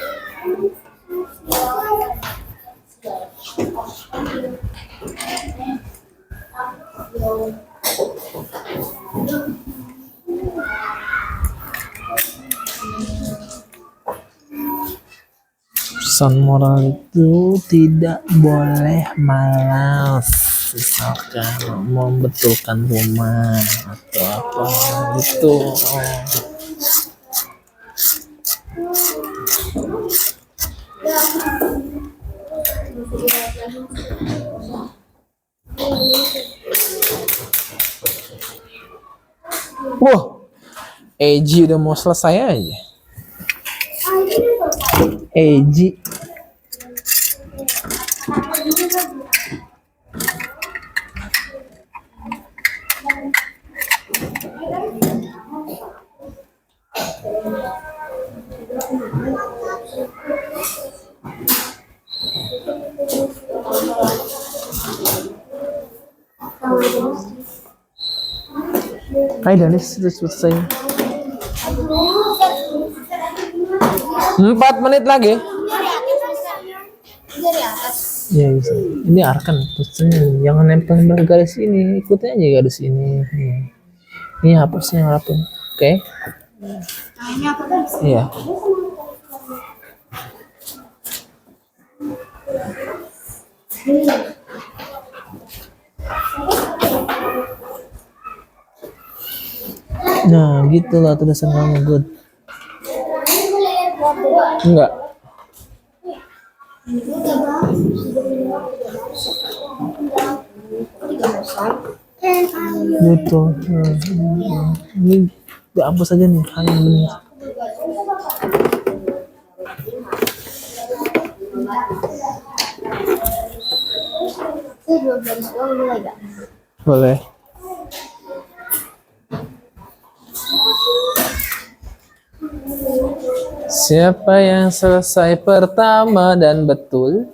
Pesan moral itu tidak boleh malas, misalkan membetulkan rumah atau apa gitu. Wah, Eji udah mau selesai aja. Eji. Hai Danis, sudah selesai. 4 menit lagi. Dari atas. Ya bisa. Ini arkan tulisannya. Jangan nempel garis ini, ikutin aja garis ini. Ini hapusnya rapin. Oke. Nah, ini apa kan? Iya. Nah, gitulah tulisan kamu, good. Enggak. Gitu. Ini dihapus aja nih, hanya benar. Itu 2 garis doang boleh gak? Boleh. Siapa yang selesai pertama dan betul?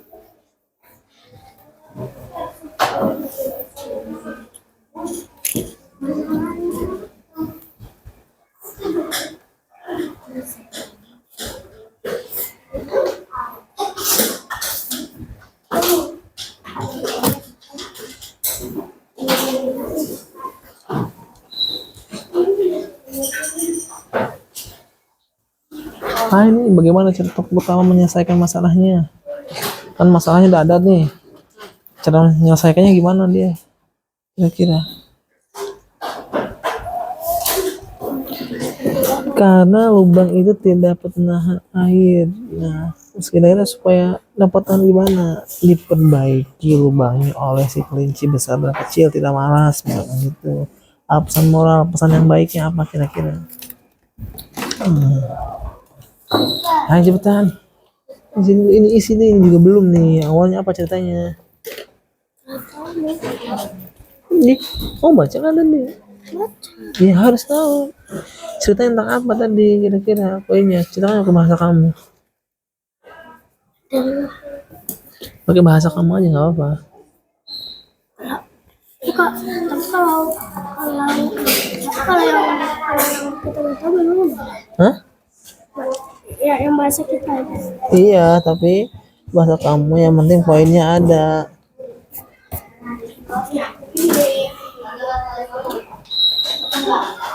Ah, ini bagaimana cara pertama menyelesaikan masalahnya? Kan masalahnya udah ada nih. Cara menyelesaikannya gimana dia? Kira-kira. Karena lubang itu tidak dapat menahan air. Nah, terus kira-kira supaya dapat tahan gimana? Diperbaiki lubangnya oleh si kelinci besar dan kecil, tidak malas, gitu. Pesan moral, pesan yang baiknya apa kira-kira? Ayo cepetan. Ini isi nih, ini juga belum nih. Awalnya apa ceritanya? Ini, oh baca kan tadi? Ya harus tahu. Ceritanya tentang apa tadi kira-kira? Poinnya, ceritakan ke bahasa kamu. Pakai bahasa kamu aja nggak apa-apa. Tapi kalau yang kita nggak tahu belum. Hah? Ya, yang bahasa kita aja. Iya, tapi bahasa kamu yang penting poinnya ada.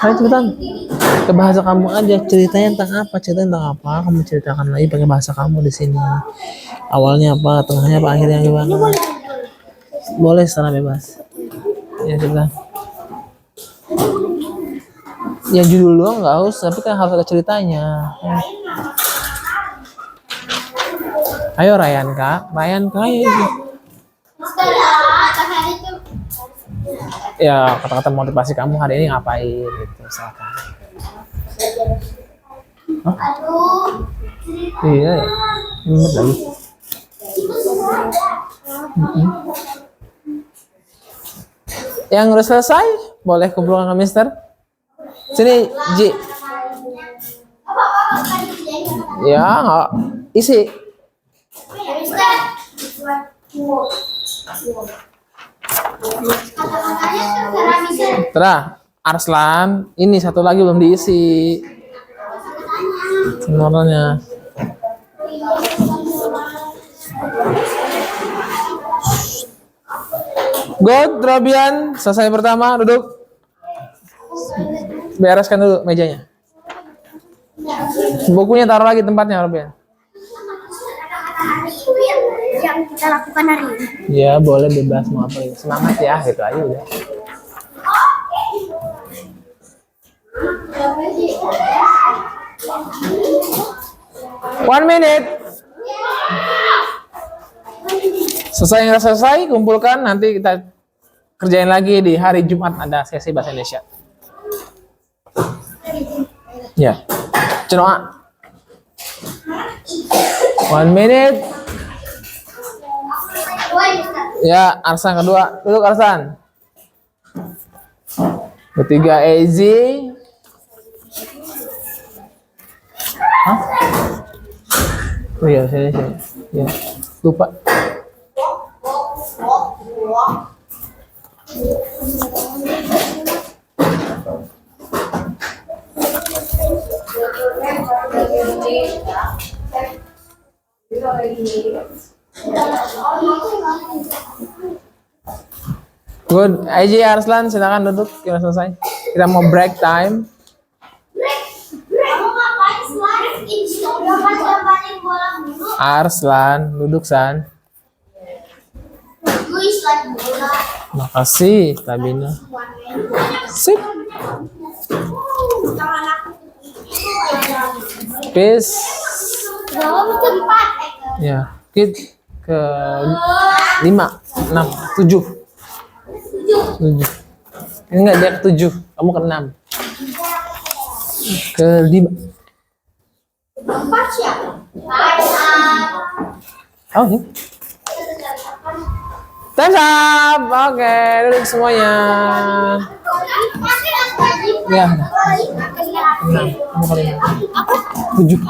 Ayo cepetan. Ke bahasa kamu aja, ceritanya tentang apa? Ceritanya tentang apa? Kamu ceritakan lagi pakai bahasa kamu di sini. Awalnya apa, tengahnya apa, akhirnya gimana? Boleh secara bebas. Ya kita. Ya judul doang nggak harus, tapi kan harus ada ceritanya. Ayo Ryan kak, ayo. Ya kata-kata motivasi kamu hari ini ngapain gitu misalkan. Hah? Iya ya. Ingat lagi. Yang udah selesai boleh kumpul sama Mister. Sini Ji. Ya nggak isi. Terah, Arslan, ini satu lagi belum diisi. Semuanya. Good, Robian, selesai pertama, duduk. Bereskan dulu mejanya. Bukunya taruh lagi tempatnya, Robian. Yang kita lakukan hari ini. Ya, boleh bebas mau apa ya. Semangat ya, gitu aja udah. One minute. Selesai nggak selesai, kumpulkan. Nanti kita kerjain lagi di hari Jumat ada sesi bahasa Indonesia. Ya, Cenoa. One minute. Ya, Arsan kedua. Duduk Arsan. Ketiga Ezi. Hah? Oh iya, sini. Ya, lupa. Good, Aji Arslan silakan duduk, kita selesai. Kita mau break time. Arslan, duduk San. Makasih, Tabina. Sip. Peace. Ya, kita ke 5, 6, 7. Ini enggak, dia ke 7, kamu ke 6. Ke 5. Oh, ini. Time's up. Oke, duduk semuanya. Ya. 7.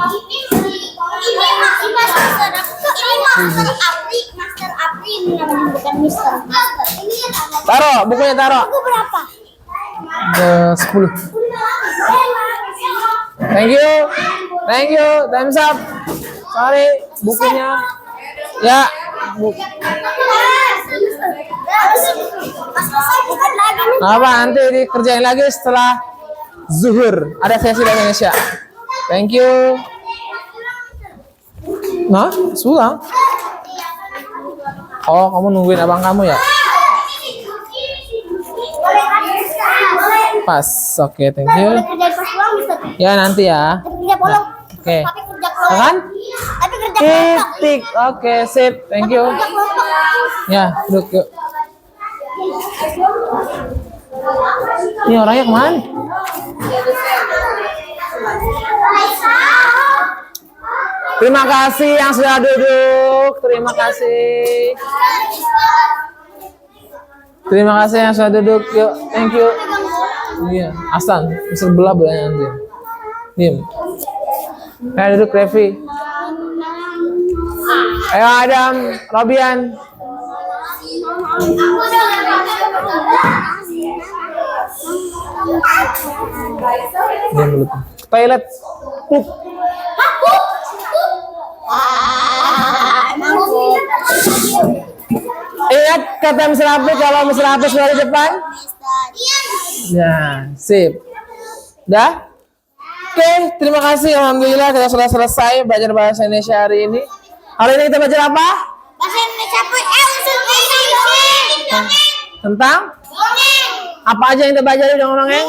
Taruh, bukunya taruh. Buku berapa? 10. Thank you, time's up. Sorry, bukunya. Ya, apa nanti dikerjain lagi setelah zuhur. Ada sesi bahasa Indonesia. Thank you. Nah, pulang. Oh, kamu nungguin abang kamu ya? Pas, oke, thank you. Ya nanti ya. Oke. Kan? Tik, oke, sip, thank you. Ya, duduk yuk. Ini orangnya kemana? Terima kasih yang sudah duduk. Terima kasih. Terima kasih yang sudah duduk. Yuk, thank you. Iya, Aslan, bisa belah belahnya nanti. Dim. Ayo duduk, Revi. Ayo Adam, Robian. Diam dulu. Toilet. Pup. Ingat kata Mr. Apri kalau Mr. Apri sudah di depan? Ya, sip. Dah? Oke, terima kasih. Alhamdulillah kita sudah selesai belajar bahasa Indonesia hari ini. Hari ini kita belajar apa? Bahasa Indonesia. Tentang Dongeng. apa aja yang kita baca dari dongeng?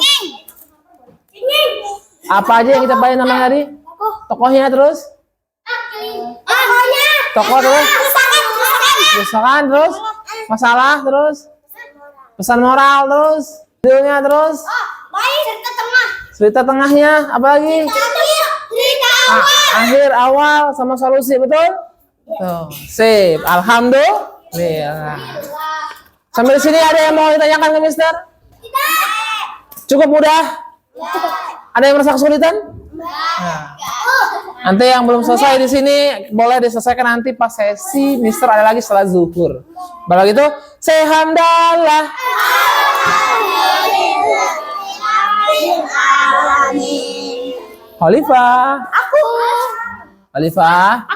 Apa aja yang kita baca namanya tadi? Tokohnya terus? Tokoh terus? Kerusakan terus? Masalah terus? Pesan moral terus? Videonya terus? Cerita tengah. Cerita tengahnya? Apa lagi? Cerita Akhir, awal, sama solusi, betul? Tuh, sip. Alhamdulillah. Sampai sini ada yang mau ditanyakan ke Mister? Cukup mudah? Ada yang merasa kesulitan? Nah, nanti yang belum selesai di sini boleh diselesaikan nanti pas sesi Mister ada lagi setelah zuhur. Baru gitu, say hamdalah. Khalifah. Aku. Khalifah.